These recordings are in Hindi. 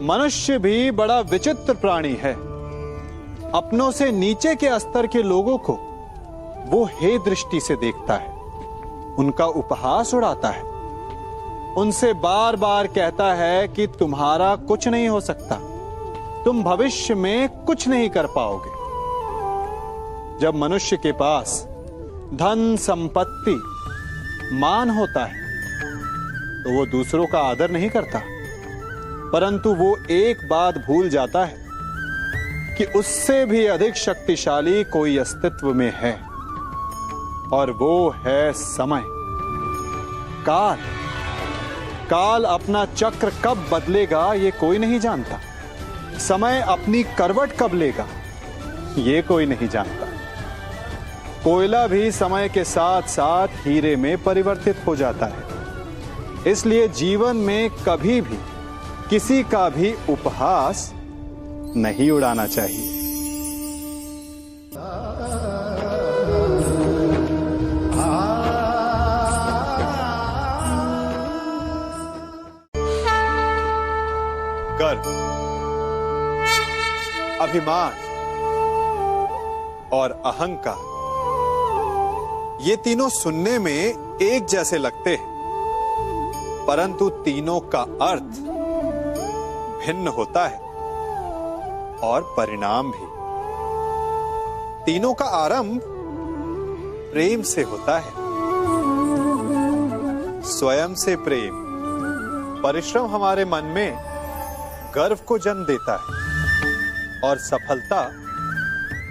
मनुष्य भी बड़ा विचित्र प्राणी है। अपनों से नीचे के स्तर के लोगों को वो हे दृष्टि से देखता है, उनका उपहास उड़ाता है, उनसे बार बार कहता है कि तुम्हारा कुछ नहीं हो सकता, तुम भविष्य में कुछ नहीं कर पाओगे। जब मनुष्य के पास धन, संपत्ति, मान होता है तो वो दूसरों का आदर नहीं करता, परंतु वो एक बात भूल जाता है कि उससे भी अधिक शक्तिशाली कोई अस्तित्व में है, और वो है समय, काल। काल अपना चक्र कब बदलेगा ये कोई नहीं जानता। समय अपनी करवट कब लेगा ये कोई नहीं जानता। कोयला भी समय के साथ साथ हीरे में परिवर्तित हो जाता है। इसलिए जीवन में कभी भी किसी का भी उपहास नहीं उड़ाना चाहिए। गर्व, अभिमान और अहंकार, ये तीनों सुनने में एक जैसे लगते हैं, परंतु तीनों का अर्थ भिन्न होता है और परिणाम भी। तीनों का आरंभ प्रेम से होता है। स्वयं से प्रेम, परिश्रम हमारे मन में गर्व को जन्म देता है और सफलता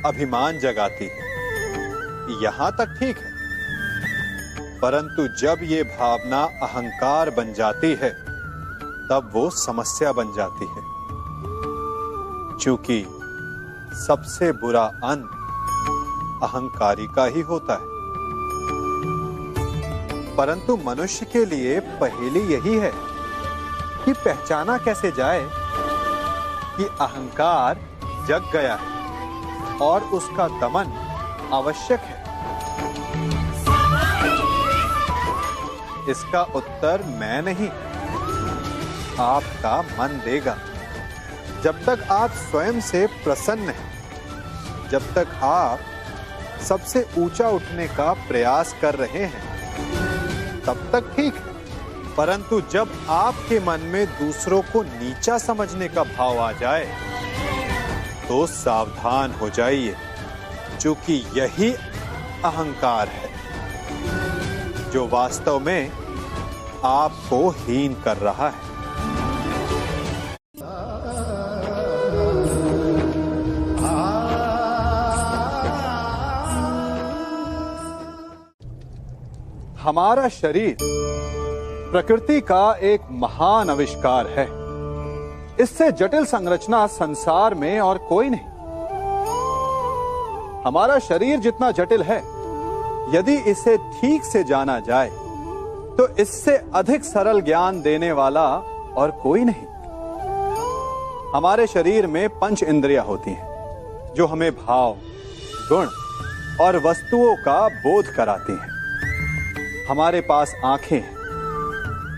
अभिमान जगाती है। यहां तक ठीक है, परंतु जब ये भावना अहंकार बन जाती है तब वो समस्या बन जाती है, क्योंकि सबसे बुरा अंत अहंकारी का ही होता है। परंतु मनुष्य के लिए पहेली यही है कि पहचाना कैसे जाए कि अहंकार जग गया है और उसका दमन आवश्यक है। इसका उत्तर मैं नहीं, आपका मन देगा। जब तक आप स्वयं से प्रसन्न हैं, जब तक आप सबसे ऊंचा उठने का प्रयास कर रहे हैं, तब तक ठीक है। परंतु जब आपके मन में दूसरों को नीचा समझने का भाव आ जाए तो सावधान हो जाइए, क्योंकि यही अहंकार है जो वास्तव में आपको हीन कर रहा है। हमारा शरीर प्रकृति का एक महान आविष्कार है। इससे जटिल संरचना संसार में और कोई नहीं। हमारा शरीर जितना जटिल है, यदि इसे ठीक से जाना जाए तो इससे अधिक सरल ज्ञान देने वाला और कोई नहीं। हमारे शरीर में पंच इंद्रियां होती हैं जो हमें भाव, गुण और वस्तुओं का बोध कराती हैं। हमारे पास आंखें हैं,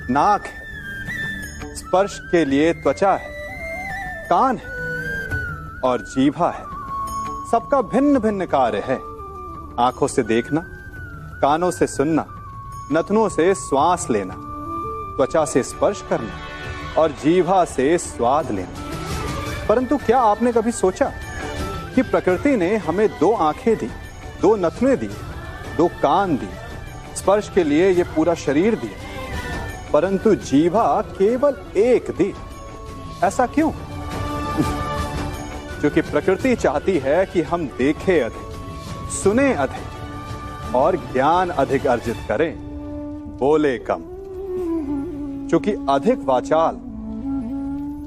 नाक है, स्पर्श के लिए त्वचा है, कान है और जीभा है। सबका भिन्न भिन्न कार्य है। आंखों से देखना, कानों से सुनना, नथनों से श्वास लेना, त्वचा से स्पर्श करना और जीभा से स्वाद लेना। परंतु क्या आपने कभी सोचा कि प्रकृति ने हमें 2 आंखें दी, 2 नथने दी, 2 कान दी, स्पर्श के लिए ये पूरा शरीर दिया, परंतु जीभा केवल 1 दी? ऐसा क्यों? क्योंकि प्रकृति चाहती है कि हम देखें अधिक, सुने अधिक और ज्ञान अधिक अर्जित करें, बोले कम। क्योंकि अधिक वाचाल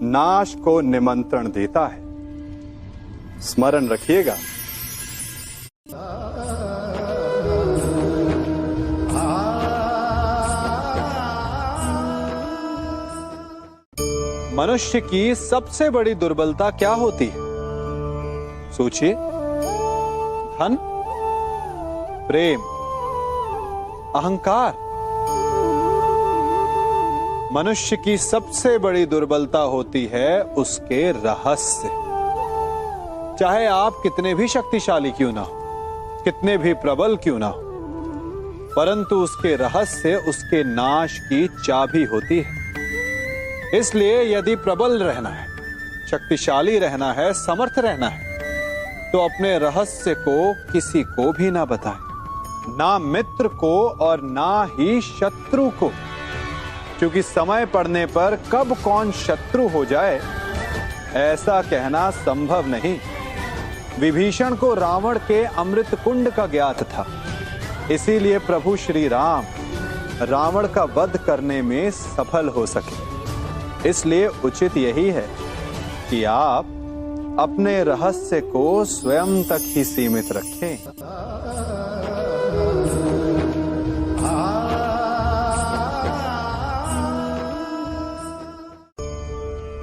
नाश को निमंत्रण देता है। स्मरण रखिएगा। मनुष्य की सबसे बड़ी दुर्बलता क्या होती है? सोचिए। धन, प्रेम, अहंकार। मनुष्य की सबसे बड़ी दुर्बलता होती है उसके रहस्य। चाहे आप कितने भी शक्तिशाली क्यों ना हो, कितने भी प्रबल क्यों ना हो, परंतु उसके रहस्य उसके नाश की चाबी होती है। इसलिए यदि प्रबल रहना है, शक्तिशाली रहना है, समर्थ रहना है, तो अपने रहस्य को किसी को भी ना बताएं, ना मित्र को और ना ही शत्रु को, क्योंकि समय पड़ने पर कब कौन शत्रु हो जाए ऐसा कहना संभव नहीं। विभीषण को रावण के अमृत कुंड का ज्ञात था, इसीलिए प्रभु श्री राम रावण का वध करने में सफल हो सके। इसलिए उचित यही है कि आप अपने रहस्य को स्वयं तक ही सीमित रखें।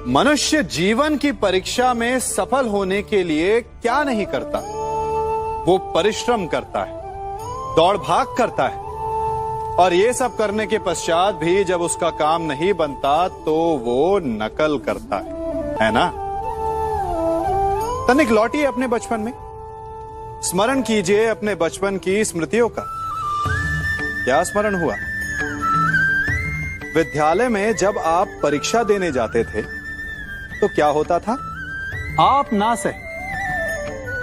मनुष्य जीवन की परीक्षा में सफल होने के लिए क्या नहीं करता? वो परिश्रम करता है, दौड़ भाग करता है, और ये सब करने के पश्चात भी जब उसका काम नहीं बनता तो वो नकल करता है ना? तनिक लौटिए अपने बचपन में, स्मरण कीजिए अपने बचपन की स्मृतियों का। क्या स्मरण हुआ? विद्यालय में जब आप परीक्षा देने जाते थे तो क्या होता था? आप ना सही,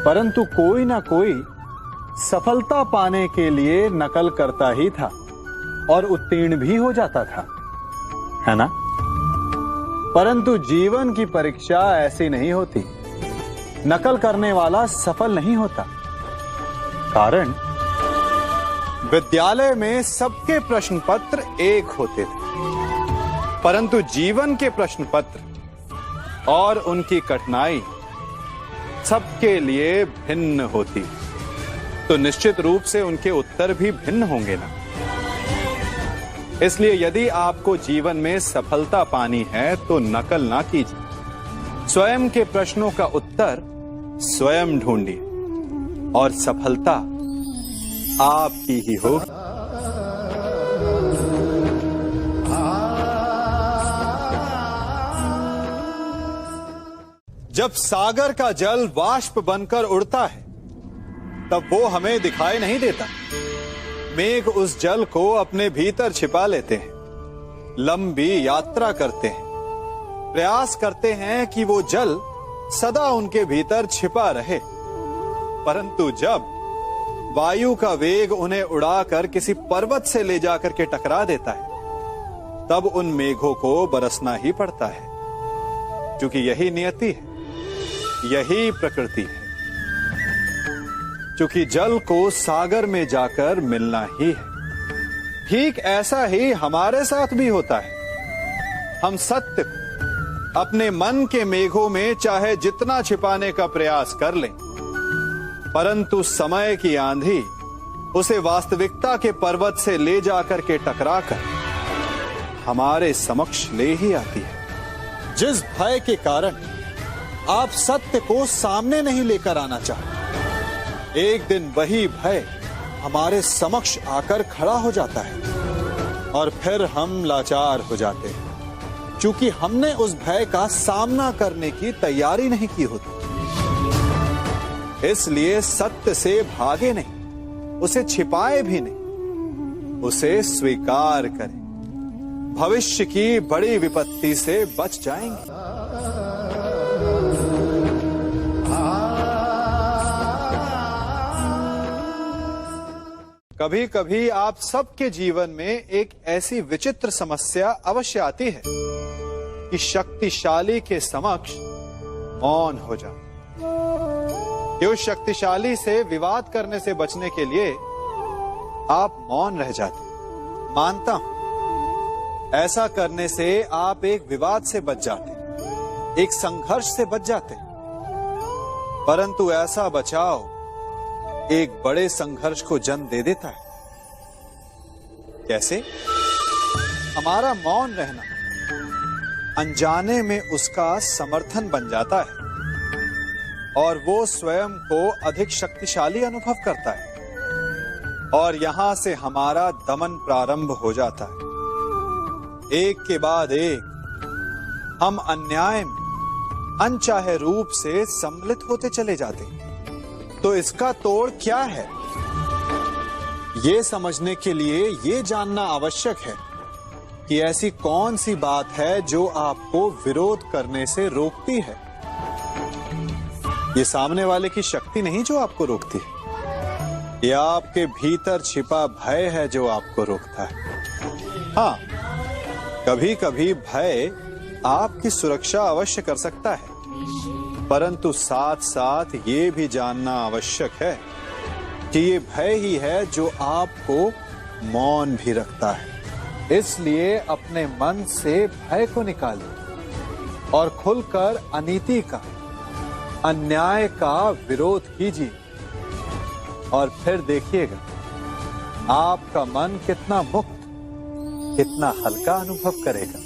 परंतु कोई ना कोई सफलता पाने के लिए नकल करता ही था और उत्तीर्ण भी हो जाता था, है ना? परंतु जीवन की परीक्षा ऐसी नहीं होती। नकल करने वाला सफल नहीं होता। कारण विद्यालय में सबके प्रश्न पत्र एक होते थे, परंतु जीवन के प्रश्न पत्र और उनकी कठिनाई सबके लिए भिन्न होती, तो निश्चित रूप से उनके उत्तर भी भिन्न होंगे ना। इसलिए यदि आपको जीवन में सफलता पानी है तो नकल ना कीजिए, स्वयं के प्रश्नों का उत्तर स्वयं ढूंढिए और सफलता आपकी ही होगी। जब सागर का जल वाष्प बनकर उड़ता है तब वो हमें दिखाई नहीं देता। मेघ उस जल को अपने भीतर छिपा लेते हैं, लंबी यात्रा करते हैं, प्रयास करते हैं कि वो जल सदा उनके भीतर छिपा रहे, परंतु जब वायु का वेग उन्हें उड़ाकर किसी पर्वत से ले जाकर के टकरा देता है तब उन मेघों को बरसना ही पड़ता है, क्योंकि यही नियति है, यही प्रकृति है। क्योंकि जल को सागर में जाकर मिलना ही है। ठीक ऐसा ही हमारे साथ भी होता है। हम सत्य को अपने मन के मेघों में चाहे जितना छिपाने का प्रयास कर लें, परंतु समय की आंधी उसे वास्तविकता के पर्वत से ले जाकर के टकराकर हमारे समक्ष ले ही आती है। जिस भय के कारण आप सत्य को सामने नहीं लेकर आना चाहते, एक दिन वही भय हमारे समक्ष आकर खड़ा हो जाता है और फिर हम लाचार हो जाते हैं, क्योंकि हमने उस भय का सामना करने की तैयारी नहीं की होती। इसलिए सत्य से भागे नहीं, उसे छिपाए भी नहीं, उसे स्वीकार करें। भविष्य की बड़ी विपत्ति से बच जाएंगे। कभी कभी आप सबके जीवन में एक ऐसी विचित्र समस्या अवश्य आती है कि शक्तिशाली के समक्ष मौन हो जाओ। कि उस शक्तिशाली से विवाद करने से बचने के लिए आप मौन रह जाते। मानता हूं, ऐसा करने से आप एक विवाद से बच जाते, एक संघर्ष से बच जाते, परंतु ऐसा बचाव एक बड़े संघर्ष को जन्म दे देता है। कैसे? हमारा मौन रहना अनजाने में उसका समर्थन बन जाता है और वो स्वयं को अधिक शक्तिशाली अनुभव करता है और यहां से हमारा दमन प्रारंभ हो जाता है। एक के बाद एक हम अन्याय में अनचाहे रूप से सम्मिलित होते चले जाते, तो इसका तोड़ क्या है? ये समझने के लिए ये जानना आवश्यक है कि ऐसी कौन सी बात है जो आपको विरोध करने से रोकती है। ये सामने वाले की शक्ति नहीं जो आपको रोकती है, ये आपके भीतर छिपा भय है जो आपको रोकता है। हाँ, कभी कभी भय आपकी सुरक्षा अवश्य कर सकता है, परंतु साथ साथ ये भी जानना आवश्यक है कि ये भय ही है जो आपको मौन भी रखता है। इसलिए अपने मन से भय को निकालिए और खुलकर अनीति का, अन्याय का विरोध कीजिए, और फिर देखिएगा आपका मन कितना मुक्त, कितना हल्का अनुभव करेगा।